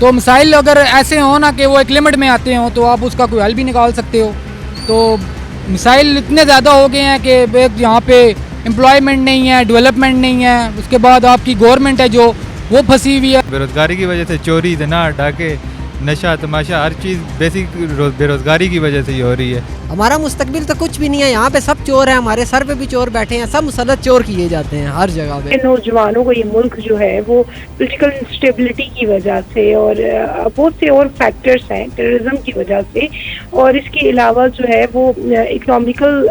تو مسائل اگر ایسے ہوں نا کہ وہ ایک لمٹ میں آتے ہوں تو آپ اس کا کوئی حل بھی نکال سکتے ہو. تو مسائل اتنے زیادہ ہو گئے ہیں کہ یہاں پہ امپلائمنٹ نہیں ہے, ڈیولپمنٹ نہیں ہے, اس کے بعد آپ کی گورنمنٹ ہے جو وہ پھنسی ہوئی ہے. بے روزگاری کی وجہ سے چوری, زنا, ڈاکے, نشہ تماشا, ہر چیز بیسک بے روزگاری کی وجہ سے ہی ہو رہی ہے. ہمارا مستقبل تو کچھ بھی نہیں ہے, یہاں پہ سب چور ہیں, ہمارے سر پہ بھی چور بیٹھے ہیں, سب مسلط چور کیے جاتے ہیں ہر جگہ پہ. نوجوانوں کو یہ ملک جو ہے وہ پولیٹیکل انسٹیبلٹی کی وجہ سے اور بہت سے اور فیکٹرز ہیں, ٹیررزم کی وجہ سے, اور اس کے علاوہ جو ہے وہ اکنامیکل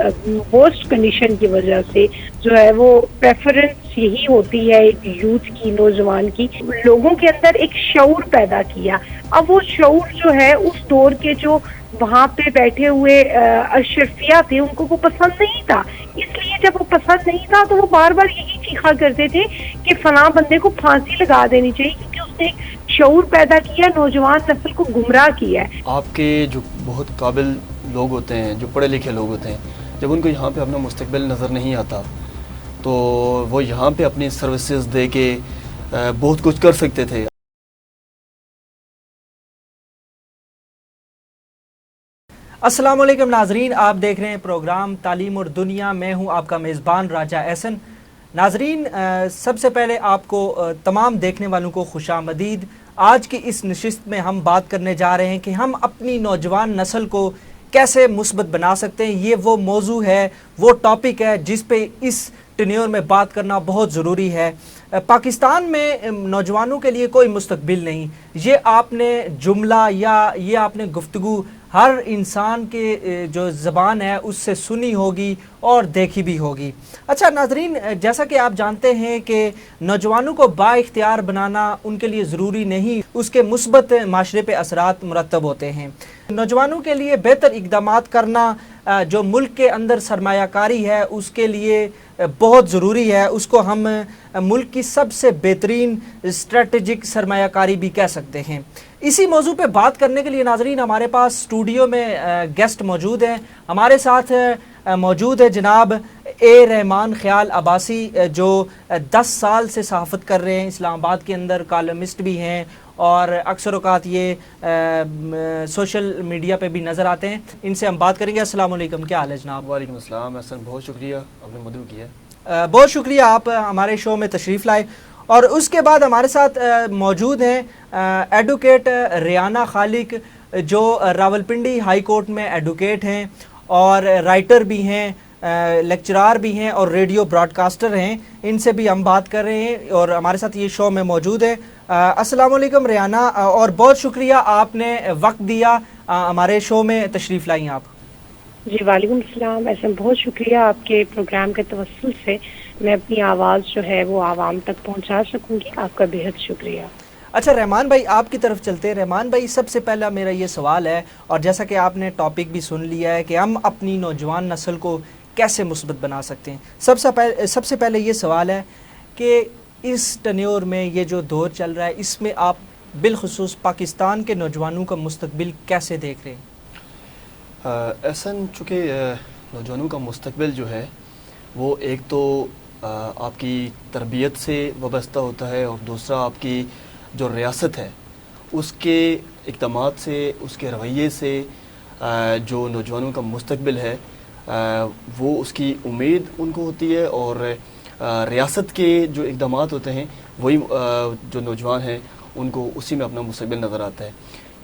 ورسٹ کنڈیشن کی وجہ سے جو ہے وہ پریفرنس یہی ہوتی ہے ایک یوتھ کی, نوجوان کی, لوگوں کے اندر ایک شعور پیدا کیا. اب وہ شعور جو ہے اس دور کے جو وہاں پہ بیٹھے ہوئے اشرفیہ تھے ان کو وہ پسند نہیں تھا, اس لیے جب وہ پسند نہیں تھا تو وہ بار بار یہی چیخا کرتے تھے کہ فلاں بندے کو پھانسی لگا دینی چاہیے, کیونکہ اس نے ایک شعور پیدا کیا, نوجوان نسل کو گمراہ کیا ہے. آپ کے جو بہت قابل لوگ ہوتے ہیں, جو پڑھے لکھے لوگ ہوتے ہیں, جب ان کو یہاں پہ اپنا مستقبل نظر نہیں آتا تو وہ یہاں پہ اپنی سروسز دے کے بہت کچھ کر سکتے تھے. السلام علیکم ناظرین, آپ دیکھ رہے ہیں پروگرام تعلیم اور دنیا. میں ہوں آپ کا میزبان راجہ احسن. ناظرین, سب سے پہلے آپ کو تمام دیکھنے والوں کو خوش آمدید. آج کی اس نشست میں ہم بات کرنے جا رہے ہیں کہ ہم اپنی نوجوان نسل کو کیسے مثبت بنا سکتے ہیں. یہ وہ موضوع ہے, وہ ٹاپک ہے جس پہ اس ٹینیور میں بات کرنا بہت ضروری ہے. پاکستان میں نوجوانوں کے لیے کوئی مستقبل نہیں, یہ آپ نے جملہ یا یہ آپ نے گفتگو ہر انسان کے جو زبان ہے اس سے سنی ہوگی اور دیکھی بھی ہوگی. اچھا ناظرین, جیسا کہ آپ جانتے ہیں کہ نوجوانوں کو با اختیار بنانا ان کے لیے ضروری نہیں, اس کے مثبت معاشرے پہ اثرات مرتب ہوتے ہیں. نوجوانوں کے لیے بہتر اقدامات کرنا جو ملک کے اندر سرمایہ کاری ہے اس کے لیے بہت ضروری ہے. اس کو ہم ملک کی سب سے بہترین اسٹریٹجک سرمایہ کاری بھی کہہ سکتے ہیں. اسی موضوع پہ بات کرنے کے لیے ناظرین ہمارے پاس اسٹوڈیو میں گیسٹ موجود ہیں. ہمارے ساتھ موجود ہے جناب اے رحمان خیال عباسی, جو 10 سال سے صحافت کر رہے ہیں اسلام آباد کے اندر, کالمسٹ بھی ہیں اور اکثر اوقات یہ سوشل میڈیا پہ بھی نظر آتے ہیں. ان سے ہم بات کریں گے. السلام علیکم, کیا حال ہے جناب؟ وعلیکم السلام احسن, بہت شکریہ, آپ نے مدعو کیا. بہت شکریہ آپ ہمارے شو میں تشریف لائے. اور اس کے بعد ہمارے ساتھ موجود ہیں ایڈوکیٹ ریانہ خالق, جو راولپنڈی ہائی کورٹ میں ایڈوکیٹ ہیں اور رائٹر بھی ہیں, لیکچرار بھی ہیں اور ریڈیو براڈ کاسٹر ہیں. ان سے بھی ہم بات کر رہے ہیں اور ہمارے ساتھ یہ شو میں موجود ہے. السلام علیکم ریانہ, اور بہت شکریہ آپ نے وقت دیا, ہمارے شو میں تشریف لائیں آپ. جی وعلیکم السلام, ایسا بہت شکریہ, آپ کے پروگرام کے توسل سے میں اپنی آواز جو ہے وہ عوام تک پہنچا سکوں گی. آپ کا بہت شکریہ. اچھا رحمان بھائی, آپ کی طرف چلتے ہیں. رحمان بھائی, سب سے پہلا میرا یہ سوال ہے, اور جیسا کہ آپ نے ٹاپک بھی سن لیا ہے کہ ہم اپنی نوجوان نسل کو کیسے مثبت بنا سکتے ہیں. سب سے پہلے یہ سوال ہے کہ اس ٹینیور میں یہ جو دور چل رہا ہے اس میں آپ بالخصوص پاکستان کے نوجوانوں کا مستقبل کیسے دیکھ رہے ہیں؟ احسن, چونکہ نوجوانوں کا مستقبل جو ہے وہ ایک تو آپ کی تربیت سے وابستہ ہوتا ہے, اور دوسرا آپ کی جو ریاست ہے اس کے اقدامات سے, اس کے رویے سے جو نوجوانوں کا مستقبل ہے وہ اس کی امید ان کو ہوتی ہے, اور ریاست کے جو اقدامات ہوتے ہیں وہی جو نوجوان ہیں ان کو اسی میں اپنا مستقبل نظر آتا ہے.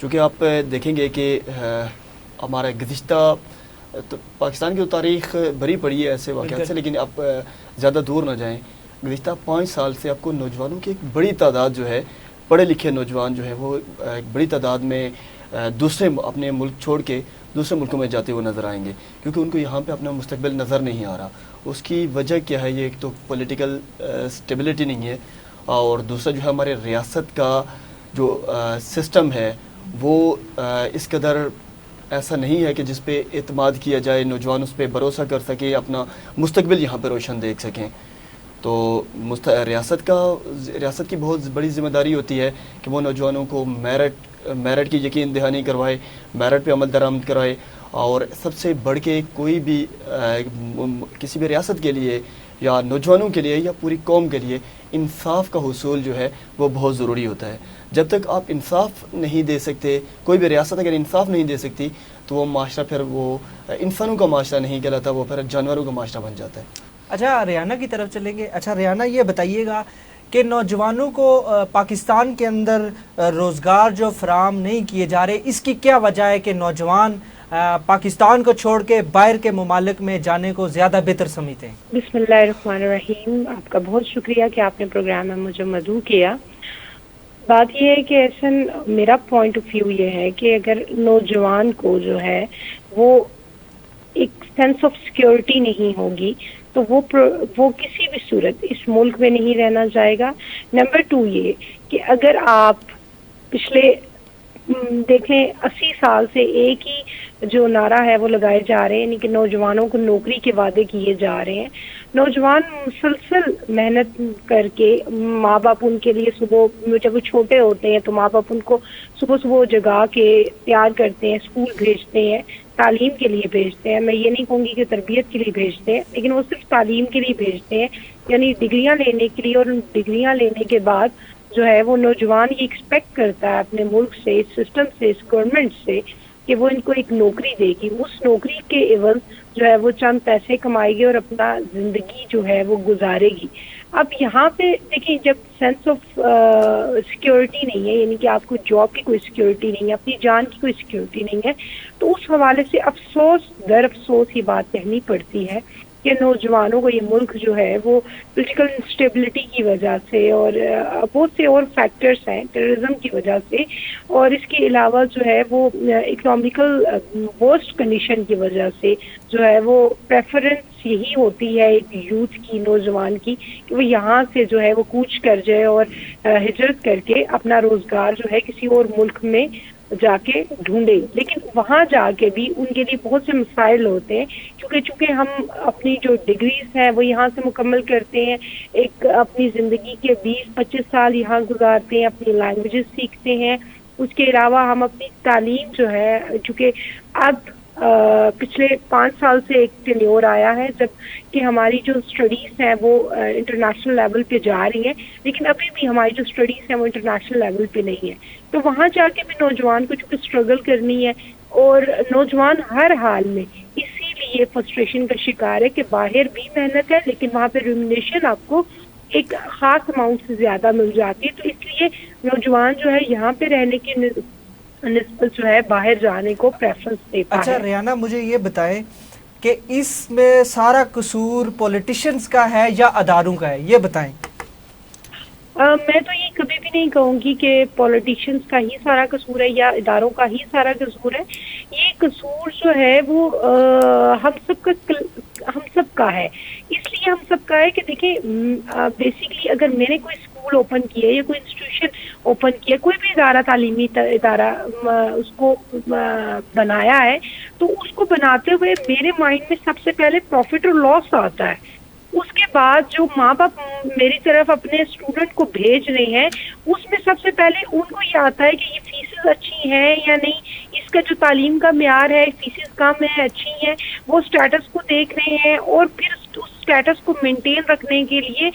چونکہ آپ دیکھیں گے کہ ہمارا گزشتہ پاکستان کی تاریخ بھری پڑی ہے ایسے واقعات سے, لیکن آپ زیادہ دور نہ جائیں. گزشتہ 5 سال سے آپ کو نوجوانوں کی ایک بڑی تعداد جو ہے, پڑھے لکھے نوجوان جو ہیں وہ ایک بڑی تعداد میں دوسرے اپنے ملک چھوڑ کے دوسرے ملکوں میں جاتے ہوئے نظر آئیں گے, کیونکہ ان کو یہاں پہ اپنا مستقبل نظر نہیں آ رہا. اس کی وجہ کیا ہے؟ یہ ایک تو پولیٹیکل اسٹیبلٹی نہیں ہے, اور دوسرا جو ہے ہمارے ریاست کا جو سسٹم ہے وہ اس قدر ایسا نہیں ہے کہ جس پہ اعتماد کیا جائے, نوجوان اس پہ بھروسہ کر سکے, اپنا مستقبل یہاں پہ روشن دیکھ سکیں. تو ریاست کی بہت بڑی ذمہ داری ہوتی ہے کہ وہ نوجوانوں کو میرٹ کی یقین دہانی کروائے, میرٹ پہ عمل درآمد کرائے, اور سب سے بڑھ کے کوئی بھی کسی بھی ریاست کے لیے یا نوجوانوں کے لیے یا پوری قوم کے لیے انصاف کا حصول جو ہے وہ بہت ضروری ہوتا ہے. جب تک آپ انصاف نہیں دے سکتے، کوئی بھی ریاست اگر انصاف نہیں دے سکتی تو وہ معاشرہ پھر وہ انسانوں کا معاشرہ نہیں کہلاتا، وہ پھر جانوروں کا معاشرہ بن جاتا ہے. اچھا ریانہ کی طرف چلیں گے. اچھا ریانہ یہ بتائیے گا کہ نوجوانوں کو پاکستان کے اندر روزگار جو فراہم نہیں کیے جا رہے، اس کی کیا وجہ ہے کہ نوجوان پاکستان کو چھوڑ کے باہر کے ممالک میں جانے کو زیادہ بہتر سمجھتے ہیں؟ بسم اللہ الرحمن الرحیم. آپ کا بہت شکریہ کہ آپ نے پروگرام میں مجھے مدعو کیا. بات یہ ہے کہ ایسا میرا پوائنٹ آف ویو یہ ہے کہ اگر نوجوان کو جو ہے وہ ایک سینس آف سیکیورٹی نہیں ہوگی تو وہ کسی بھی صورت اس ملک میں نہیں رہنا چاہے گا. نمبر 2 یہ کہ اگر آپ پچھلے دیکھیں 80 سال سے ایک ہی جو نعرہ ہے وہ لگائے جا رہے ہیں، یعنی کہ نوجوانوں کو نوکری کے وعدے کیے جا رہے ہیں. نوجوان مسلسل محنت کر کے ماں باپ ان کے لیے صبح جب وہ چھوٹے ہوتے ہیں تو ماں باپ ان کو صبح جگا کے تیار کرتے ہیں، اسکول بھیجتے ہیں، تعلیم کے لیے بھیجتے ہیں. میں یہ نہیں کہوں گی کہ تربیت کے لیے بھیجتے ہیں، لیکن وہ صرف تعلیم کے لیے بھیجتے ہیں، یعنی ڈگریاں لینے کے لیے. اور ڈگریاں لینے کے بعد جو ہے وہ نوجوان یہ ایکسپیکٹ کرتا ہے اپنے ملک سے، اس سسٹم سے، اس گورنمنٹ سے کہ وہ ان کو ایک نوکری دے گی. اس نوکری کے عوض جو ہے وہ چند پیسے کمائے گی اور اپنا زندگی جو ہے وہ گزارے گی. اب یہاں پہ دیکھیں جب سینس آف سیکیورٹی نہیں ہے، یعنی کہ آپ کو جاب کی کوئی سیکیورٹی نہیں ہے، اپنی جان کی کوئی سیکیورٹی نہیں ہے، تو اس حوالے سے افسوس در افسوس یہ بات کہنی پڑتی ہے کہ نوجوانوں کو یہ ملک جو ہے وہ پولیٹیکل انسٹیبلٹی کی وجہ سے اور بہت سے اور فیکٹرز ہیں، ٹیررزم کی وجہ سے، اور اس کے علاوہ جو ہے وہ اکنامیکل ورسٹ کنڈیشن کی وجہ سے جو ہے وہ پریفرنس یہی ہوتی ہے ایک یوتھ کی، نوجوان کی، کہ وہ یہاں سے جو ہے وہ کوچ کر جائے اور ہجرت کر کے اپنا روزگار جو ہے کسی اور ملک میں جا کے ڈھونڈے. لیکن وہاں جا کے بھی ان کے لیے بہت سے مسائل ہوتے ہیں، چونکہ ہم اپنی جو ڈگریز ہیں وہ یہاں سے مکمل کرتے ہیں، ایک اپنی زندگی کے 20-25 سال یہاں گزارتے ہیں، اپنی لینگویجز سیکھتے ہیں. اس کے علاوہ ہم اپنی تعلیم جو ہے، چونکہ اب پچھلے 5 سال سے ایک ٹینیور آیا ہے جب کہ ہماری جو اسٹڈیز ہیں وہ انٹرنیشنل لیول پہ جا رہی ہیں، لیکن ابھی بھی ہماری جو اسٹڈیز ہیں وہ انٹرنیشنل لیول پہ نہیں ہے. تو وہاں جا کے بھی نوجوان کو چونکہ اسٹرگل کرنی ہے، اور نوجوان ہر حال میں اسی لیے فرسٹریشن کا شکار ہے کہ باہر بھی محنت ہے لیکن وہاں پہ ریمونیشن آپ کو ایک خاص اماؤنٹ سے زیادہ مل جاتی ہے. تو اس لیے نوجوان جو ہے یہاں پہ رہنے کی نسبت جو ہے باہر جانے کو پریفرنس دیتا ہے. اچھا ریانہ مجھے یہ بتائیں کہ اس میں سارا قصور پولیٹیشنز کا ہے یا اداروں کا ہے، یہ بتائیں. میں تو یہ کبھی بھی نہیں کہوں گی کہ پولیٹیشنز کا ہی سارا قصور ہے یا اداروں کا ہی سارا قصور ہے. یہ قصور جو ہے وہ ہم سب کا ہے. اس لیے ہم سب کا ہے کہ دیکھیں بیسیکلی اگر میں نے کوئی اسکول اوپن کیا یا کوئی انسٹیٹیوشن اوپن کیا، کوئی بھی ادارہ، تعلیمی ادارہ اس کو بنایا ہے، تو اس کو بناتے ہوئے میرے مائنڈ میں سب سے پہلے پروفٹ اور لاس آتا ہے. اس کے بعد جو ماں باپ میری طرف اپنے اسٹوڈنٹ کو بھیج رہے ہیں اس میں سب سے پہلے ان کو یہ آتا ہے کہ یہ فیسز اچھی ہیں یا نہیں، اس کا جو تعلیم کا معیار ہے، فیسز کم ہے اچھی ہیں، وہ اسٹیٹس کو دیکھ رہے ہیں. اور پھر اس اسٹیٹس کو مینٹین رکھنے کے لیے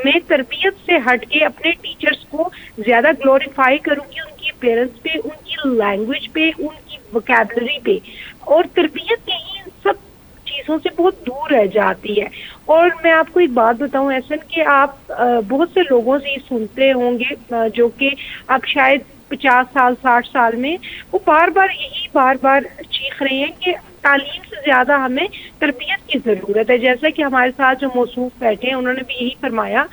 میں تربیت سے ہٹ کے اپنے ٹیچرز کو زیادہ گلوریفائی کروں گی، ان کی پیرنٹس پہ، ان کی لینگویج پہ، ان کی وکیبلری پہ. اور تربیت یہی سب چیزوں سے بہت دور رہ جاتی ہے. اور میں آپ کو ایک بات بتاؤں احسن کہ آپ بہت سے لوگوں سے یہ سنتے ہوں گے جو کہ اب شاید 50 سال 60 سال میں وہ بار بار چیخ رہے ہیں کہ تعلیم سے زیادہ ہمیں تربیت کی ضرورت ہے. جیسا کہ ہمارے ساتھ جو موصوف بیٹھے ہیں انہوں نے بھی یہی فرمایا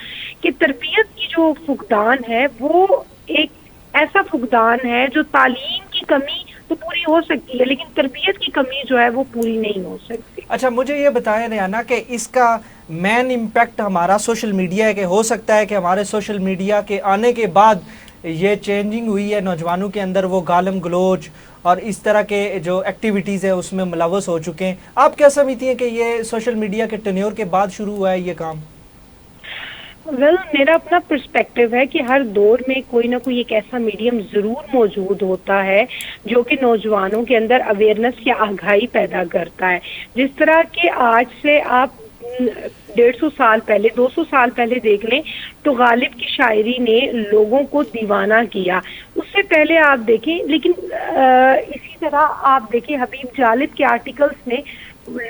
کہ تربیت کی جو فقدان ہے وہ ایک ایسا فقدان ہے جو تعلیم کی کمی تو پوری ہو سکتی ہے لیکن تربیت کی کمی جو ہے وہ پوری نہیں ہو سکتی. اچھا مجھے یہ بتائیں ریانہ کہ اس کا مین امپیکٹ ہمارا سوشل میڈیا ہے، کہ ہو سکتا ہے کہ ہمارے سوشل میڈیا کے آنے کے بعد یہ چینجنگ ہوئی ہے، نوجوانوں کے اندر وہ گالم گلوچ اور اس طرح کے جو ایکٹیویٹیز ہیں اس میں ملوث ہو چکے ہیں. آپ کیا سمجھتی ہیں کہ یہ سوشل میڈیا کے ٹینیور کے بعد شروع ہوا ہے یہ کام؟ میرا اپنا پرسپیکٹو ہے کہ ہر دور میں کوئی نہ کوئی ایک ایسا میڈیم ضرور موجود ہوتا ہے جو کہ نوجوانوں کے اندر اویئرنیس یا آگاہی پیدا کرتا ہے. جس طرح کہ آج سے آپ 150 سال پہلے 200 سال پہلے دیکھ لیں تو غالب کی شاعری نے لوگوں کو دیوانہ کیا. اس سے پہلے آپ دیکھیں، لیکن اسی طرح آپ دیکھیں حبیب جالب کے آرٹیکلز نے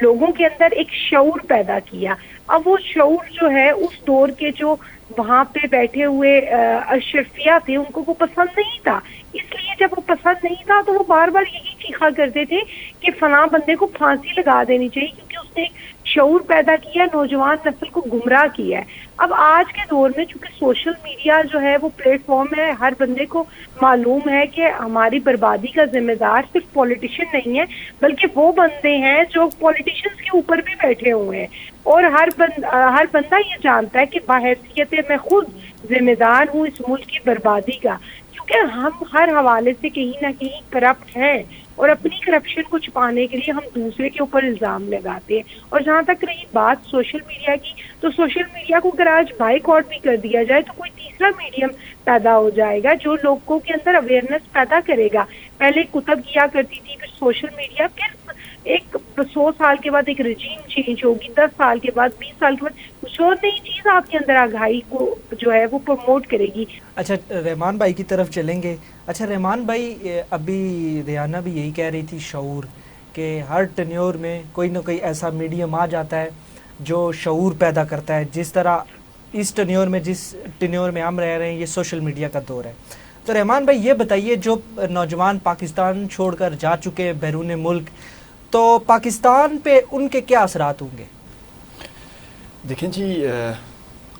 لوگوں کے اندر ایک شعور پیدا کیا. اب وہ شعور جو ہے اس دور کے جو وہاں پہ بیٹھے ہوئے اشرفیہ تھے ان کو وہ پسند نہیں تھا. اس لیے جب وہ پسند نہیں تھا تو وہ بار بار یہی چیخا کرتے تھے کہ فلاں بندے کو پھانسی لگا دینی چاہیے، کیونکہ اس نے ایک شعور پیدا کیا، نوجوان نسل کو گمراہ کیا ہے. اب آج کے دور میں چونکہ سوشل میڈیا جو ہے وہ پلیٹ فارم ہے، ہر بندے کو معلوم ہے کہ ہماری بربادی کا ذمہ دار صرف پولیٹیشین نہیں ہے بلکہ وہ بندے ہیں جو پولیٹیشینز کے اوپر بھی بیٹھے ہوئے ہیں. اور ہر بندہ یہ جانتا ہے کہ باحیثیت میں خود ذمہ دار ہوں اس ملک کی بربادی کا، کیونکہ ہم ہر حوالے سے کہیں نہ کہیں کرپٹ ہیں اور اپنی کرپشن کو چھپانے کے لیے ہم دوسرے کے اوپر الزام لگاتے ہیں. اور جہاں تک رہی بات سوشل میڈیا کی، تو سوشل میڈیا کو اگر آج بائیک آؤٹ بھی کر دیا جائے تو کوئی تیسرا میڈیم پیدا ہو جائے گا جو لوگوں کے اندر اویئرنیس پیدا کرے گا. پہلے کتب کیا کرتی تھی، پھر سوشل میڈیا، پھر ایک 100 سال کے بعد ایک رجیم چینج ہوگی، 10 سال کے بعد 20 سال کے بعد کچھ اور نئی چیز آپ کے اندر آگاہی کو جو ہے وہ پروموٹ کرے گی. اچھا رحمان بھائی کی طرف چلیں گے. اچھا رحمان بھائی، ابھی ریحانہ بھی یہی کہہ رہی تھی شعور، کہ ہر ٹینیور میں کوئی نہ کوئی ایسا میڈیم آ جاتا ہے جو شعور پیدا کرتا ہے. جس طرح اس ٹینیور میں، جس ٹینیور میں ہم رہ رہے ہیں، یہ سوشل میڈیا کا دور ہے. تو رحمان بھائی یہ بتائیے، جو نوجوان پاکستان چھوڑ کر جا چکے ہیں بیرون ملک، تو پاکستان پہ ان کے کیا اثرات ہوں گے؟ دیکھیں جی،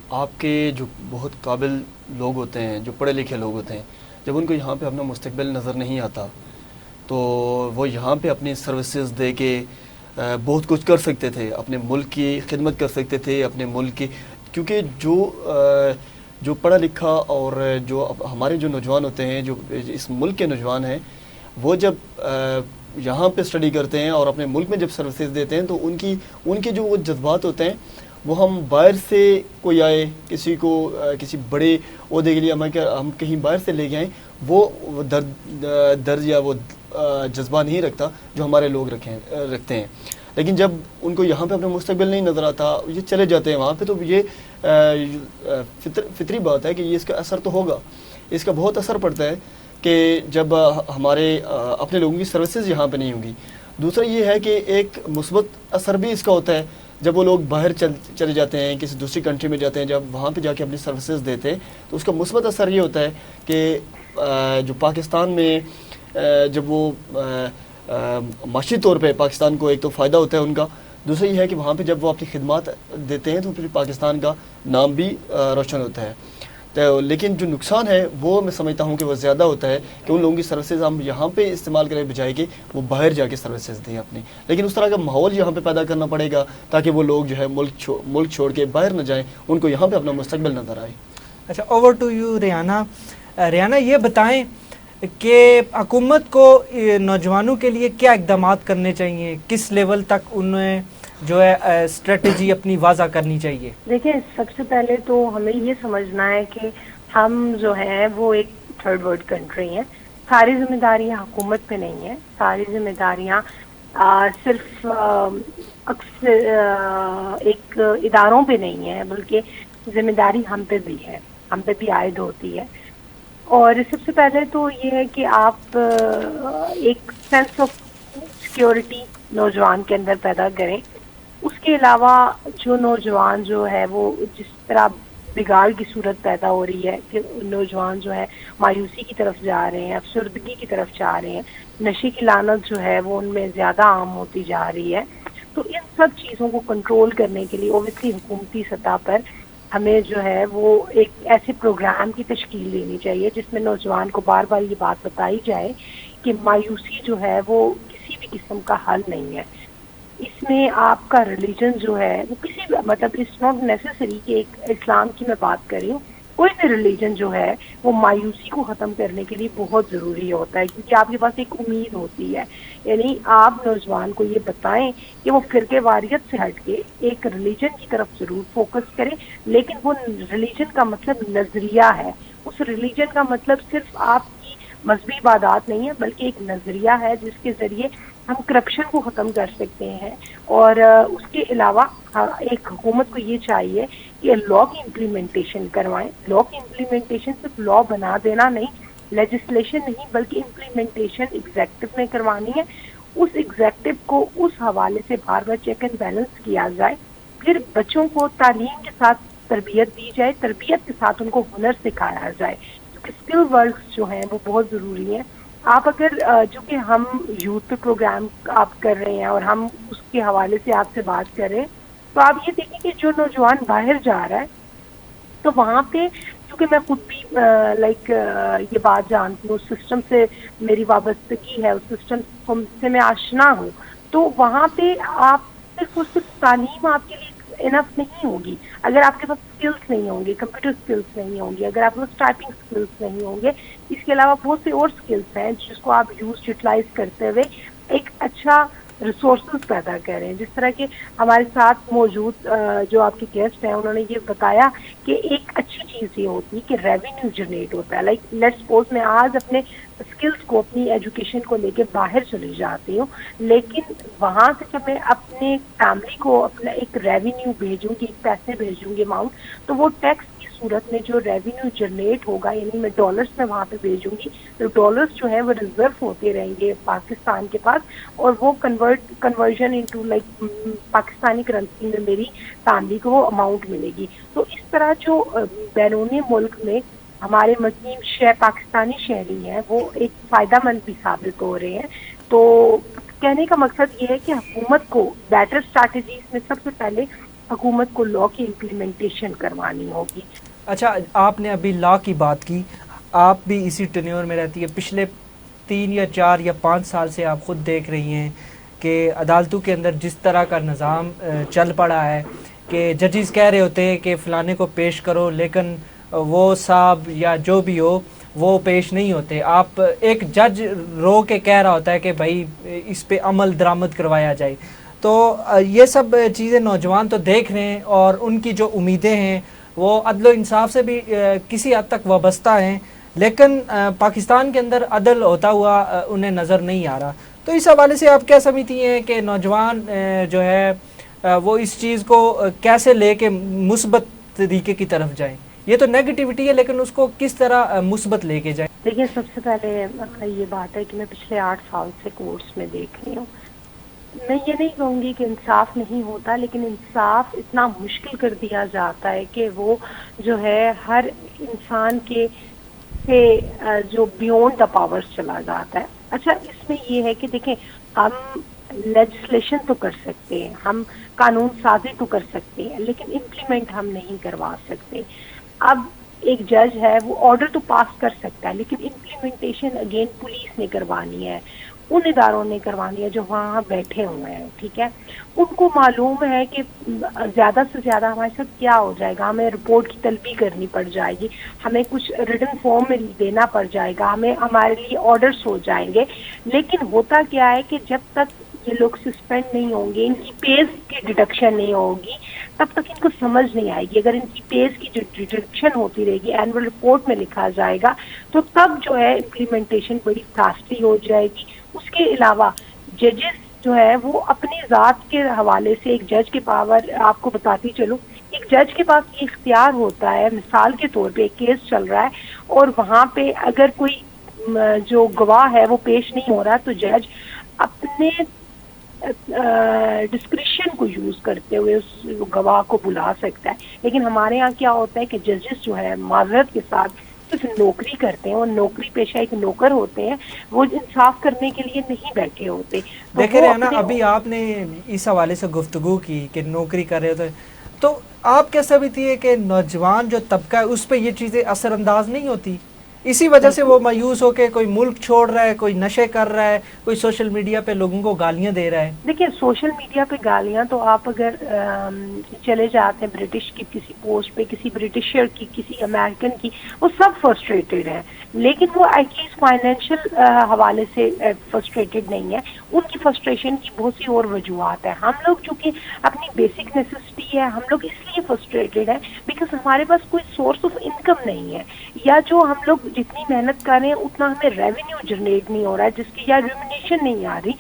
آپ کے جو بہت قابل لوگ ہوتے ہیں، جو پڑھے لکھے لوگ ہوتے ہیں، جب ان کو یہاں پہ اپنا مستقبل نظر نہیں آتا تو وہ یہاں پہ اپنی سروسز دے کے بہت کچھ کر سکتے تھے، اپنے ملک کی خدمت کر سکتے تھے، اپنے ملک کی، کیونکہ جو پڑھا لکھا اور جو ہمارے جو نوجوان ہوتے ہیں، جو اس ملک کے نوجوان ہیں، وہ جب یہاں پہ اسٹڈی کرتے ہیں اور اپنے ملک میں جب سروسز دیتے ہیں تو ان کے جو وہ جذبات ہوتے ہیں وہ ہم باہر سے کوئی آئے، کسی کو کسی بڑے عہدے کے لیے ہم کہیں باہر سے لے کے آئیں، وہ درد یا وہ جذبہ نہیں رکھتا جو ہمارے لوگ رکھتے ہیں. لیکن جب ان کو یہاں پہ اپنا مستقبل نہیں نظر آتا، یہ چلے جاتے ہیں وہاں پہ، تو یہ فطری بات ہے کہ یہ اس کا اثر تو ہوگا، اس کا بہت اثر پڑتا ہے کہ جب ہمارے اپنے لوگوں کی سروسز یہاں پہ نہیں ہوں گی. دوسرا یہ ہے کہ ایک مثبت اثر بھی اس کا ہوتا ہے جب وہ لوگ باہر چلے جاتے ہیں، کسی دوسری کنٹری میں جاتے ہیں، جب وہاں پہ جا کے اپنی سروسز دیتے ہیں تو اس کا مثبت اثر یہ ہوتا ہے کہ جو پاکستان میں جب وہ معاشی طور پہ پاکستان کو ایک تو فائدہ ہوتا ہے ان کا، دوسرا یہ ہے کہ وہاں پہ جب وہ اپنی خدمات دیتے ہیں تو پھر پاکستان کا نام بھی روشن ہوتا ہے. لیکن جو نقصان ہے وہ میں سمجھتا ہوں کہ وہ زیادہ ہوتا ہے کہ ان لوگوں کی سروسز ہم یہاں پہ استعمال کریں بجائے کہ وہ باہر جا کے سروسز دیں اپنی. لیکن اس طرح کا ماحول یہاں پہ پیدا کرنا پڑے گا تاکہ وہ لوگ جو ہے ملک چھوڑ کے باہر نہ جائیں، ان کو یہاں پہ اپنا مستقبل نظر آئے. اچھا، over to you Rehana. Rehana یہ بتائیں کہ حکومت کو نوجوانوں کے لیے کیا اقدامات کرنے چاہیے، کس لیول تک انہیں جو ہے اسٹریٹجی اپنی واضح کرنی چاہیے؟ دیکھیں، سب سے پہلے تو ہمیں یہ سمجھنا ہے کہ ہم جو ہیں وہ ایک تھرڈ ورلڈ کنٹری ہیں. ساری ذمہ داریاں حکومت پہ نہیں ہیں، ساری ذمہ داریاں صرف ایک اداروں پہ نہیں ہیں، بلکہ ذمہ داری ہم پہ بھی ہے، ہم پہ بھی عائد ہوتی ہے. اور سب سے پہلے تو یہ ہے کہ آپ ایک سینس آف سیکیورٹی نوجوان کے اندر پیدا کریں. اس کے علاوہ جو نوجوان جو ہے وہ جس طرح بگاڑ کی صورت پیدا ہو رہی ہے کہ نوجوان جو ہے مایوسی کی طرف جا رہے ہیں، افسردگی کی طرف جا رہے ہیں، نشے کی لعنت جو ہے وہ ان میں زیادہ عام ہوتی جا رہی ہے. تو ان سب چیزوں کو کنٹرول کرنے کے لیے اوبویسلی حکومتی سطح پر ہمیں جو ہے وہ ایک ایسے پروگرام کی تشکیل دینی چاہیے جس میں نوجوان کو بار بار یہ بات بتائی جائے کہ مایوسی جو ہے وہ کسی بھی قسم کا حل نہیں ہے. اس میں آپ کا ریلیجن جو ہے وہ کسی بھی مطلب اٹس ناٹ نیسیسری کہ ایک اسلام کی میں بات کر رہی ہوں، کوئی بھی ریلیجن جو ہے وہ مایوسی کو ختم کرنے کے لیے بہت ضروری ہوتا ہے، کیونکہ آپ کے پاس ایک امید ہوتی ہے. یعنی آپ نوجوان کو یہ بتائیں کہ وہ فرقے واریت سے ہٹ کے ایک ریلیجن کی طرف ضرور فوکس کریں، لیکن وہ ریلیجن کا مطلب نظریہ ہے. اس ریلیجن کا مطلب صرف آپ کی مذہبی عبادات نہیں ہے، بلکہ ایک نظریہ ہے جس کے ذریعے ہم کرپشن کو ختم کر سکتے ہیں. اور اس کے علاوہ ایک حکومت کو یہ چاہیے کہ لا کی امپلیمنٹیشن کروائیں. لا کی امپلیمنٹیشن صرف لا بنا دینا نہیں, لیجسلیشن نہیں, بلکہ امپلیمنٹیشن ایگزیکٹو میں کروانی ہے. اس ایگزیکٹو کو اس حوالے سے بار بار چیک اینڈ بیلنس کیا جائے. پھر بچوں کو تعلیم کے ساتھ تربیت دی جائے, تربیت کے ساتھ ان کو ہنر سکھایا جائے, کیونکہ اسکل ورکس جو ہیں وہ بہت ضروری ہیں. آپ اگر جو کہ ہم یوتھ پہ پروگرام آپ کر رہے ہیں اور ہم اس کے حوالے سے آپ سے بات کر رہے ہیں, تو آپ یہ دیکھیں کہ جو نوجوان باہر جا رہا ہے تو وہاں پہ, کیونکہ میں خود بھی یہ بات جانتی ہوں, سسٹم سے میری وابستگی ہے, اس سسٹم سے میں آشنا ہوں, تو وہاں پہ آپ صرف اور صرف تعلیم آپ کے لیے انف نہیں ہوگی اگر آپ کے پاس اسکلس نہیں ہوں گے, کمپیوٹر اسکلس نہیں ہوں گے, اگر آپ کے پاس ٹائپنگ اسکلس نہیں ہوں گے. اس کے علاوہ بہت سے اور اسکلس ہیں جس کو آپ یوٹیلائز کرتے ہوئے ایک اچھا ریسورسز پیدا کریں. جس طرح کہ ہمارے ساتھ موجود جو آپ کے گیسٹ ہیں انہوں نے یہ بتایا کہ ایک اچھی چیز یہ ہوتی ہے کہ ریونیو جنریٹ ہوتا ہے. لائک لیٹس سپوز میں آج اپنے اسکلس کو, اپنی ایجوکیشن کو لے کے باہر چلی جاتی ہوں, لیکن وہاں سے جب میں اپنے فیملی کو اپنا ایک ریونیو بھیجوں گی, ایک پیسے بھیجوں گی اماؤنٹ, تو وہ ٹیکس کی صورت میں جو ریونیو جنریٹ ہوگا, یعنی میں ڈالرس میں وہاں پہ بھیجوں گی, تو ڈالرس جو ہے وہ ریزرو ہوتے رہیں گے پاکستان کے پاس, اور وہ conversion into like Pakistani currency میں میری فیملی کو وہ اماؤنٹ ملے گی. تو اس طرح جو بیرونی ملک میں ہمارے مقیم پاکستانی شہری ہیں وہ ایک فائدہ مند بھی ثابت ہو رہے ہیں. تو کہنے کا مقصد یہ ہے کہ حکومت کو بیٹر اسٹریٹجیز میں سب سے پہلے حکومت کو لا کی امپلیمنٹیشن کروانی ہوگی. اچھا, آپ نے ابھی لا کی بات کی, آپ بھی اسی ٹینیور میں رہتی ہے, پچھلے 3 یا 4 یا 5 سال سے آپ خود دیکھ رہی ہیں کہ عدالتوں کے اندر جس طرح کا نظام چل پڑا ہے کہ ججز کہہ رہے ہوتے ہیں کہ فلانے کو پیش کرو, لیکن وہ صاحب یا جو بھی ہو وہ پیش نہیں ہوتے. آپ ایک جج رو کے کہہ رہا ہوتا ہے کہ بھائی اس پہ عمل درآمد کروایا جائے. تو یہ سب چیزیں نوجوان تو دیکھ رہے ہیں اور ان کی جو امیدیں ہیں وہ عدل و انصاف سے بھی کسی حد تک وابستہ ہیں, لیکن پاکستان کے اندر عدل ہوتا ہوا انہیں نظر نہیں آ رہا. تو اس حوالے سے آپ کیا سمجھتی ہیں کہ نوجوان جو ہے وہ اس چیز کو کیسے لے کے مثبت طریقے کی طرف جائیں؟ یہ تو نیگیٹیوٹی ہے, لیکن اس کو کس طرح مثبت لے کے جائیں؟ دیکھیے, سب سے پہلے یہ بات ہے کہ میں پچھلے 8 سال سے کورس میں دیکھ رہی ہوں. میں یہ نہیں کہوں گی کہ انصاف نہیں ہوتا, لیکن انصاف اتنا مشکل کر دیا جاتا ہے کہ وہ جو ہے ہر انسان کے سے جو بیونڈ دا پاورز چلا جاتا ہے. اچھا, اس میں یہ ہے کہ دیکھیں, ہم لیجسلیشن تو کر سکتے ہیں, ہم قانون سازی تو کر سکتے ہیں, لیکن امپلیمنٹ ہم نہیں کروا سکتے. اب ایک جج ہے وہ آرڈر تو پاس کر سکتا ہے, لیکن امپلیمنٹیشن اگین پولیس نے کروانی ہے, ان اداروں نے کروانی ہے جو وہاں بیٹھے ہوئے ہیں. ٹھیک ہے, ان کو معلوم ہے کہ زیادہ سے زیادہ ہمارے ساتھ کیا ہو جائے گا, ہمیں رپورٹ کی طلبی کرنی پڑ جائے گی, ہمیں کچھ ریٹن فارم میں دینا پڑ جائے گا, ہمیں ہمارے لیے آرڈرس ہو جائیں گے. لیکن ہوتا کیا ہے کہ جب تک یہ لوگ سسپینڈ نہیں ہوں گے, ان کی پیز کی ڈیڈکشن نہیں ہوگی, تب تک ان کو سمجھ نہیں آئے گی. اگر ان کی پیز کی جو ڈیڈکشن ہوتی رہے گی, اینول رپورٹ میں لکھا جائے گا, تو تب جو ہے امپلیمنٹیشن بڑی فاسٹلی ہو جائے گی. اس کے علاوہ ججز جو ہے وہ اپنی ذات کے حوالے سے, ایک جج کے پاور آپ کو بتاتی چلوں, ایک جج کے پاس یہ اختیار ہوتا ہے, مثال کے طور پہ ایک کیس چل رہا ہے اور وہاں پہ اگر کوئی جو گواہ ہے وہ پیش نہیں ہو رہا, تو جج اپنے ڈسکریشن کو یوز کرتے ہوئے اس گواہ کو بلا سکتا ہے. لیکن ہمارے ہاں کیا ہوتا ہے کہ ججز جو ہے معذرت کے ساتھ صرف نوکری کرتے ہیں, اور نوکری پیشہ ایک نوکر ہوتے ہیں, وہ انصاف کرنے کے لیے نہیں بیٹھے ہوتے. دیکھے رہے نا, ابھی آپ نے اس حوالے سے گفتگو کی کہ نوکری کر رہے ہوتے, تو آپ کیا سمجھتی ہے کہ نوجوان جو طبقہ ہے اس پہ یہ چیزیں اثر انداز نہیں ہوتی؟ اسی وجہ سے وہ مایوس ہو کے کوئی ملک چھوڑ رہا ہے, کوئی نشے کر رہا ہے, کوئی سوشل میڈیا پہ لوگوں کو گالیاں دے رہا ہے. دیکھیں, سوشل میڈیا پہ گالیاں تو آپ اگر چلے جاتے ہیں برٹش کی کسی پوسٹ پہ, کسی برٹشر کی, کسی امریکن کی, وہ سب فرسٹریٹڈ ہیں, لیکن وہ ایٹ لیسٹ فائنینشیل حوالے سے فرسٹریٹڈ نہیں ہے. ان کی فرسٹریشن کی بہت سی اور وجوہات ہیں. ہم لوگ چونکہ اپنی بیسک نیسیسٹی ہے, ہم لوگ اس لیے فرسٹریٹڈ ہیں بیکاز ہمارے پاس کوئی سورس آف انکم نہیں ہے, یا جو ہم لوگ جتنی محنت کر رہے ہیں اتنا ہمیں ریونیو جنریٹ نہیں ہو رہا ہے, جس کی یا ریمونیشن نہیں آ رہی.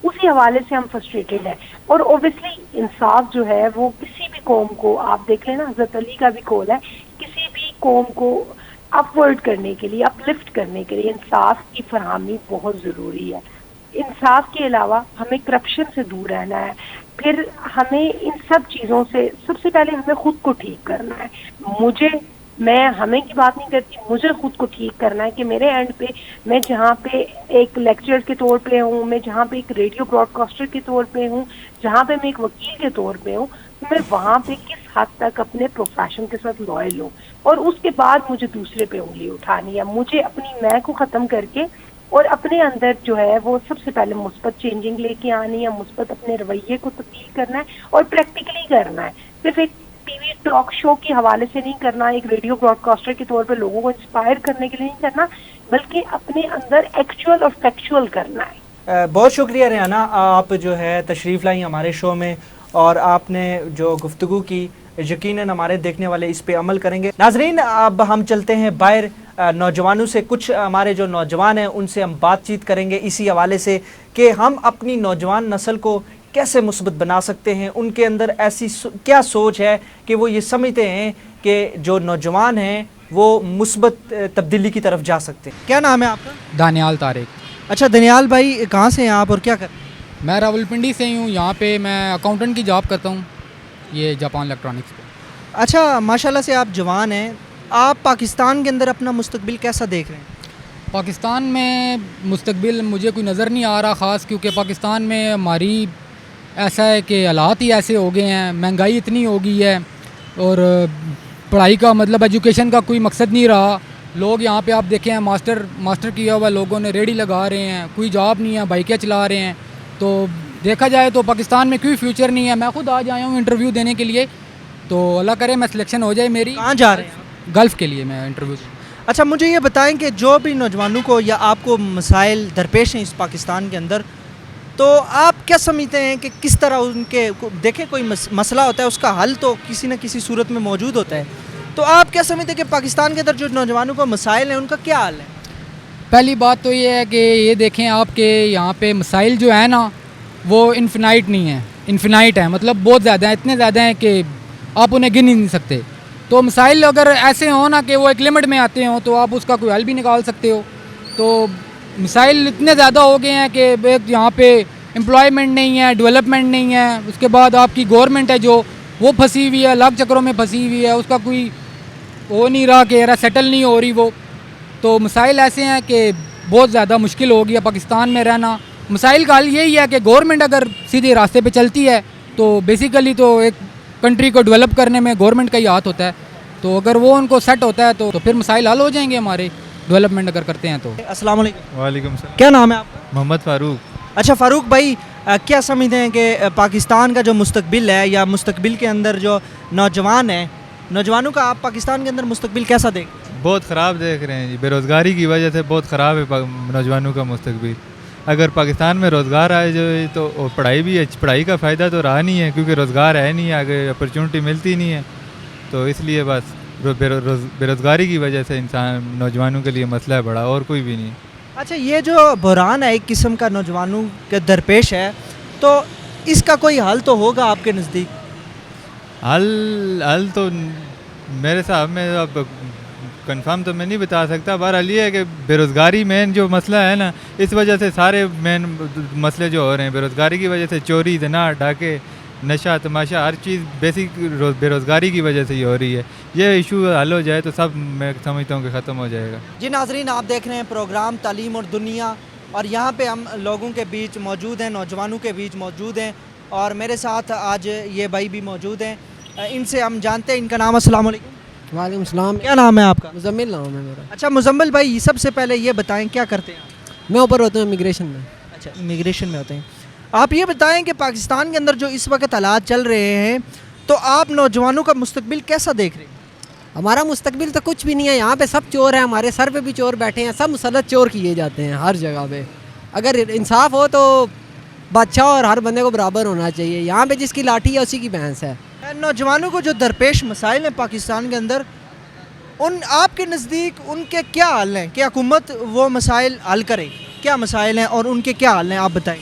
اسی حوالے سے ہم فرسٹریٹڈ ہیں. اور اوبیسلی انصاف جو ہے وہ کسی بھی قوم کو, آپ دیکھ لیں نا, حضرت علی کا بھی قول ہے, کسی بھی قوم کو اپورڈ کرنے کے لیے, اپ لفٹ کرنے کے لیے انصاف کی فراہمی بہت ضروری ہے. انصاف کے علاوہ ہمیں کرپشن سے دور رہنا ہے. پھر ہمیں ان سب چیزوں سے سب سے پہلے ہمیں خود کو ٹھیک کرنا ہے. میں ہمیں کی بات نہیں کرتی, مجھے خود کو ٹھیک کرنا ہے کہ میرے اینڈ پہ میں جہاں پہ ایک لیکچرر کے طور پہ ہوں, میں جہاں پہ ایک ریڈیو براڈ کاسٹر کے طور پہ ہوں, جہاں پہ میں ایک وکیل کے طور پہ ہوں, میں وہاں پہ کس حد تک اپنے پروفیشن کے ساتھ لائل ہوں. اور اس کے بعد مجھے دوسرے پہ انگلی اٹھانی ہے. مجھے اپنی میں کو ختم کر کے اور اپنے اندر جو ہے وہ سب سے پہلے مثبت چینجنگ لے کے آنی ہے, مثبت اپنے رویے کو تبدیل کرنا ہے اور پریکٹیکلی کرنا ہے. صرف ایک ٹی وی ٹاک شو کے حوالے سے نہیں کرنا, ایک ریڈیو براڈ کاسٹر کے طور پہ لوگوں کو انسپائر کرنے کے لیے نہیں کرنا, بلکہ اپنے اندر ایکچوئل اور فیکچوئل کرنا ہے. بہت شکریہ ریحانہ, آپ جو ہے تشریف لائی ہمارے شو میں اور آپ نے جو گفتگو کی یقیناً ہمارے دیکھنے والے اس پہ عمل کریں گے. ناظرین, اب ہم چلتے ہیں باہر نوجوانوں سے. کچھ ہمارے جو نوجوان ہیں ان سے ہم بات چیت کریں گے اسی حوالے سے کہ ہم اپنی نوجوان نسل کو کیسے مثبت بنا سکتے ہیں. ان کے اندر ایسی کیا سوچ ہے کہ وہ یہ سمجھتے ہیں کہ جو نوجوان ہیں وہ مثبت تبدیلی کی طرف جا سکتے ہیں. کیا نام ہے آپ کا؟ دانیال طارق. اچھا دانیال بھائی, کہاں سے ہیں آپ اور کیا کرتے ہیں؟ میں راولپنڈی سے ہی ہوں. یہاں پہ میں اکاؤنٹنٹ کی جاب کرتا ہوں, یہ جاپان الیکٹرانکس پہ. اچھا, ماشاءاللہ سے آپ جوان ہیں, آپ پاکستان کے اندر اپنا مستقبل کیسا دیکھ رہے ہیں؟ پاکستان میں مستقبل مجھے کوئی نظر نہیں آ رہا خاص, کیونکہ پاکستان میں ہماری ایسا ہے کہ حالات ہی ایسے ہو گئے ہیں, مہنگائی اتنی ہو گئی ہے اور پڑھائی کا مطلب ایجوکیشن کا کوئی مقصد نہیں رہا. لوگ یہاں پہ آپ دیکھیں ہیں ماسٹر کیا ہوا لوگوں نے ریڑھی لگا رہے ہیں, کوئی جاب نہیں ہے, بائکیں چلا رہے ہیں. تو دیکھا جائے تو پاکستان میں کوئی فیوچر نہیں ہے. میں خود آج آیا ہوں انٹرویو دینے کے لیے, تو اللہ کرے میں سلیکشن ہو جائے میری. کہاں جا رہے ہیں؟ گلف کے لیے میں انٹرویو. اچھا, مجھے یہ بتائیں کہ جو بھی نوجوانوں کو یا آپ کو مسائل درپیش ہیں اس پاکستان کے اندر, تو آپ کیا سمجھتے ہیں کہ کس طرح ان کے دیکھیں کوئی مسئلہ ہوتا ہے اس کا حل تو کسی نہ کسی صورت میں موجود ہوتا ہے, تو آپ کیا سمجھتے ہیں کہ پاکستان کے اندر جو نوجوانوں کو مسائل ہیں ان کا کیا حل ہے؟ پہلی بات تو یہ ہے کہ یہ دیکھیں آپ کے یہاں پہ مسائل جو ہیں نا وہ انفینائٹ نہیں ہیں, انفینائٹ ہیں, مطلب بہت زیادہ ہیں, اتنے زیادہ ہیں کہ آپ انہیں گن ہی نہیں سکتے. تو مسائل اگر ایسے ہوں نا کہ وہ ایک لمٹ میں آتے ہوں تو آپ اس کا کوئی حل بھی نکال سکتے ہو. تو مسائل اتنے زیادہ ہو گئے ہیں کہ ایک یہاں پہ امپلائمنٹ نہیں ہے, ڈیولپمنٹ نہیں ہے, اس کے بعد آپ کی گورنمنٹ ہے جو وہ پھنسی ہوئی ہے, لاکھ چکروں میں پھنسی ہوئی ہے, اس کا کوئی ہو نہیں رہا کہ سیٹل نہیں ہو رہی وہ. تو مسائل ایسے ہیں کہ بہت زیادہ مشکل ہو گیا پاکستان میں رہنا. مسائل کا حل یہی ہے کہ گورنمنٹ اگر سیدھے راستے پہ چلتی ہے تو بیسیکلی تو ایک کنٹری کو ڈیولپ کرنے میں گورنمنٹ کا ہی ہاتھ ہوتا ہے. تو اگر وہ ان کو سیٹ ہوتا ہے تو پھر مسائل حل ہو جائیں گے ہمارے, ڈیولپمنٹ اگر کرتے ہیں تو. السلام علیکم. وعلیکم السلام. کیا نام ہے آپ کا؟ محمد فاروق. اچھا فاروق بھائی, کیا سمجھتے ہیں کہ پاکستان کا جو مستقبل ہے یا مستقبل کے اندر جو نوجوان ہیں, نوجوانوں کا آپ پاکستان کے اندر مستقبل کیسا دیکھ؟ بہت خراب دیکھ رہے ہیں جی, بے روزگاری کی وجہ سے بہت خراب ہے نوجوانوں کا مستقبل. اگر پاکستان میں روزگار آئے جو تو پڑھائی کا فائدہ تو رہا نہیں ہے, کیونکہ روزگار ہے نہیں, آگے اپرچونٹی ملتی نہیں ہے. تو اس لیے بس بے روزگاری کی وجہ سے نوجوانوں کے لیے مسئلہ ہے بڑا, اور کوئی بھی نہیں. اچھا, یہ جو بحران ہے ایک قسم کا نوجوانوں کے درپیش ہے, تو اس کا کوئی حل تو ہوگا آپ کے نزدیک؟ حل تو میرے حساب میں اب کنفرم تو میں نہیں بتا سکتا. بہرحال یہ ہے کہ بے روزگاری مین جو مسئلہ ہے نا, اس وجہ سے سارے مین مسئلے جو ہو رہے ہیں بے روزگاری کی وجہ سے, چوری زنا ڈاکے نشہ تماشا ہر چیز بیسک بے روزگاری کی وجہ سے ہی ہو رہی ہے. یہ ایشو حل ہو جائے تو سب میں سمجھتا ہوں کہ ختم ہو جائے گا. جی ناظرین, آپ دیکھ رہے ہیں پروگرام تعلیم اور دنیا, اور یہاں پہ ہم لوگوں کے بیچ موجود ہیں, نوجوانوں کے بیچ موجود ہیں, اور میرے ساتھ آج یہ بھائی بھی موجود ہیں. ان سے ہم جانتے ہیں, ان کا نام. السلام علیکم. وعلیکم السلام. کیا نام ہے آپ کا؟ مزمل نام ہے میرا. اچھا مزمل بھائی, سب سے پہلے یہ بتائیں کیا کرتے ہیں آپ؟ میں اوپر ہوتا ہوں امیگریشن میں. اچھا, امیگریشن میں ہوتے ہیں. آپ یہ بتائیں کہ پاکستان کے اندر جو اس وقت حالات چل رہے ہیں, تو آپ نوجوانوں کا مستقبل کیسا دیکھ رہے ہیں؟ ہمارا مستقبل تو کچھ بھی نہیں ہے. یہاں پہ سب چور ہیں, ہمارے سر پہ بھی چور بیٹھے ہیں, سب مسلط چور کیے جاتے ہیں ہر جگہ پہ. اگر انصاف ہو تو بادشاہ اور ہر بندے کو برابر ہونا چاہیے. یہاں پہ جس کی لاٹھی ہے اسی کی بھینس ہے. نوجوانوں کو جو درپیش مسائل ہیں پاکستان کے اندر, آپ کے نزدیک ان کے کیا حل ہیں کہ حکومت وہ مسائل حل کرے؟ کیا مسائل ہیں اور ان کے کیا حل ہیں, آپ بتائیں.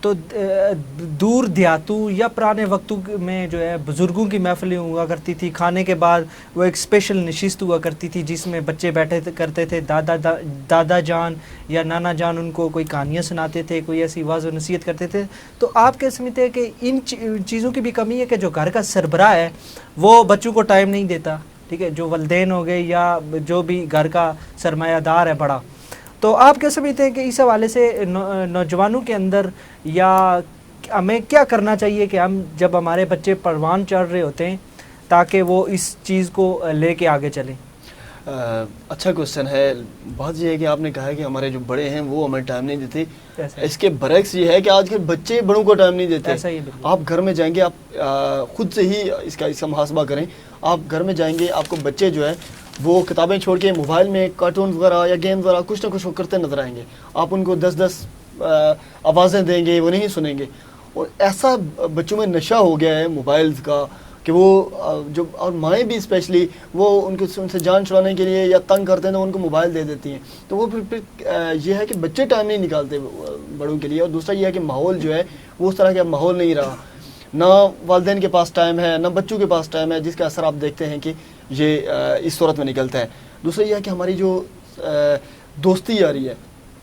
تو دور دیہاتوں یا پرانے وقتوں میں جو ہے بزرگوں کی محفلیں ہوا کرتی تھی، کھانے کے بعد وہ ایک اسپیشل نشست ہوا کرتی تھی جس میں بچے بیٹھے کرتے تھے، دادا جان یا نانا جان ان کو کوئی کہانیاں سناتے تھے، کوئی ایسی واعظ و نصیحت کرتے تھے. تو آپ کیا سمجھتے ہیں کہ ان چیزوں کی بھی کمی ہے کہ جو گھر کا سربراہ ہے وہ بچوں کو ٹائم نہیں دیتا؟ ٹھیک ہے، جو والدین ہو گئے یا جو بھی گھر کا سرمایہ دار ہے بڑا، تو آپ کیا سمجھتے ہیں کہ اس حوالے سے نوجوانوں کے اندر یا ہمیں کیا کرنا چاہیے کہ ہم جب ہمارے بچے پروان چڑھ رہے ہوتے ہیں تاکہ وہ اس چیز کو لے کے آگے چلیں؟ اچھا کوشچن ہے. بات یہ ہے کہ آپ نے کہا کہ ہمارے جو بڑے ہیں وہ ہمیں ٹائم نہیں دیتے. اس کے برعکس یہ ہے کہ آج کل بچے بڑوں کو ٹائم نہیں دیتے. آپ گھر میں جائیں گے، آپ خود سے ہی اس کا محاسبہ کریں. آپ گھر میں جائیں گے، آپ کو بچے جو ہے وہ کتابیں چھوڑ کے موبائل میں کارٹون وغیرہ یا گیم وغیرہ کچھ نہ کچھ کرتے نظر آئیں گے. آپ ان کو 10 آوازیں دیں گے، وہ نہیں سنیں گے. اور ایسا بچوں میں نشہ ہو گیا ہے موبائلز کا کہ وہ جو اور مائیں بھی اسپیشلی وہ ان سے جان چھڑانے کے لیے یا تنگ کرتے ہیں تو ان کو موبائل دے دیتی ہیں. تو وہ پھر یہ ہے کہ بچے ٹائم نہیں نکالتے بڑوں کے لیے. اور دوسرا یہ ہے کہ ماحول جو ہے وہ اس طرح کا ماحول نہیں رہا. نہ والدین کے پاس ٹائم ہے، نہ بچوں کے پاس ٹائم ہے، جس کا اثر آپ دیکھتے ہیں کہ یہ اس صورت میں نکلتا ہے. دوسرا یہ ہے کہ ہماری جو دوستی آ رہی ہے،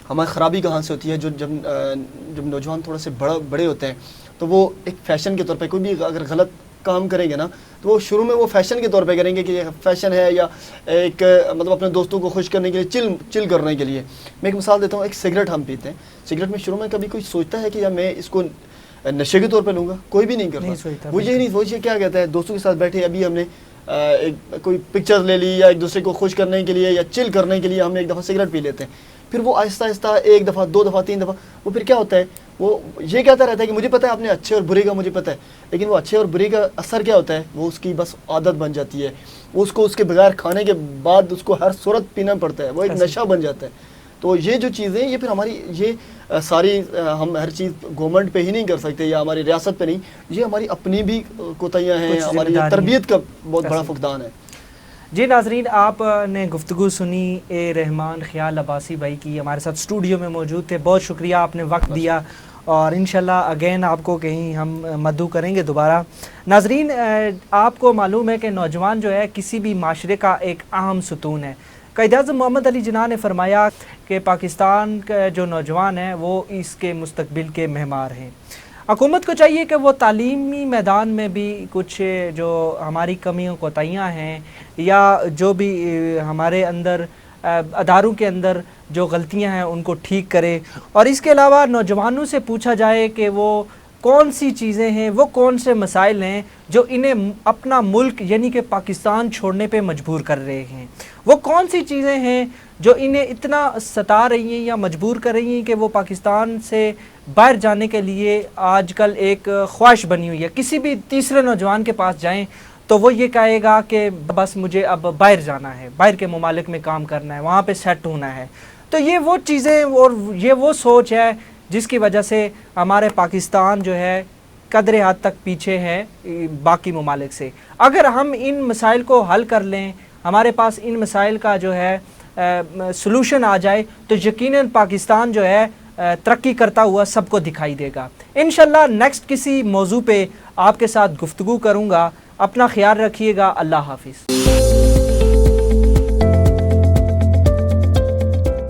ہماری خرابی کہاں سے ہوتی ہے؟ جب نوجوان تھوڑے سے بڑے ہوتے ہیں تو وہ ایک فیشن کے طور پہ کوئی بھی اگر غلط کام کریں گے نا تو وہ شروع میں وہ فیشن کے طور پہ کریں گے کہ یہ فیشن ہے یا ایک مطلب اپنے دوستوں کو خوش کرنے کے لیے، چل کرنے کے لیے. میں ایک مثال دیتا ہوں. ایک سگریٹ ہم پیتے ہیں. سگریٹ میں شروع میں کبھی کوئی سوچتا ہے کہ یا میں اس کو نشے کے طور پہ لوں گا؟ کوئی بھی نہیں کرتا. وہ یہ نہیں، وہ کیا کہتا ہے، دوستوں کے ساتھ بیٹھے ابھی ہم نے کوئی پکچر لے لی یا ایک دوسرے کو خوش کرنے کے لیے یا چل کرنے کے لیے ہم نے ایک دفعہ سگریٹ پی لیتے ہیں. پھر وہ آہستہ آہستہ 1 دفعہ 2 دفعہ 3 دفعہ وہ پھر کیا ہوتا ہے، وہ یہ کہتا رہتا ہے کہ مجھے پتہ ہے اپنے اچھے اور برے کا مجھے پتہ ہے. لیکن وہ اچھے اور برے کا اثر کیا ہوتا ہے، وہ اس کی بس عادت بن جاتی ہے. اس کو اس کے بغیر کھانے کے بعد اس کو ہر صورت پینا پڑتا ہے. وہ ایک نشہ بن جاتا ہے. تو یہ جو چیزیں یہ پھر ہماری یہ ساری ہم ہر چیز گورنمنٹ پہ ہی نہیں کر سکتے یا ہماری ریاست پہ نہیں. یہ ہماری اپنی بھی کوتاہیاں ہیں، ہماری تربیت کا بہت بڑا فقدان ہے. جی ناظرین، آپ نے گفتگو سنی اے رحمان خیال عباسی بھائی کی، ہمارے ساتھ اسٹوڈیو میں موجود تھے. بہت شکریہ، آپ نے وقت دیا اور انشاءاللہ اگین آپ کو کہیں ہم مدعو کریں گے دوبارہ. ناظرین، آپ کو معلوم ہے کہ نوجوان جو ہے کسی بھی معاشرے کا ایک اہم ستون ہے. قائد اعظم محمد علی جناح نے فرمایا کہ پاکستان کا جو نوجوان ہیں وہ اس کے مستقبل کے معمار ہیں. حکومت کو چاہیے کہ وہ تعلیمی میدان میں بھی کچھ جو ہماری کمیوں کوتاہیاں ہیں یا جو بھی ہمارے اندر اداروں کے اندر جو غلطیاں ہیں ان کو ٹھیک کرے. اور اس کے علاوہ نوجوانوں سے پوچھا جائے کہ وہ کون سی چیزیں ہیں، وہ کون سے مسائل ہیں جو انہیں اپنا ملک یعنی کہ پاکستان چھوڑنے پہ مجبور کر رہے ہیں. وہ کون سی چیزیں ہیں جو انہیں اتنا ستا رہی ہیں یا مجبور کر رہی ہیں کہ وہ پاکستان سے باہر جانے کے لیے آج کل ایک خواہش بنی ہوئی ہے. کسی بھی تیسرے نوجوان کے پاس جائیں تو وہ یہ کہے گا کہ بس مجھے اب باہر جانا ہے، باہر کے ممالک میں کام کرنا ہے، وہاں پہ سیٹ ہونا ہے. تو یہ وہ چیزیں اور یہ وہ سوچ ہے جس کی وجہ سے ہمارے پاکستان جو ہے قدرے حد تک پیچھے ہے باقی ممالک سے. اگر ہم ان مسائل کو حل کر لیں، ہمارے پاس ان مسائل کا جو ہے سلوشن آ جائے تو یقیناً پاکستان جو ہے ترقی کرتا ہوا سب کو دکھائی دے گا. انشاءاللہ نیکسٹ کسی موضوع پہ آپ کے ساتھ گفتگو کروں گا. اپنا خیال رکھیے گا. اللہ حافظ.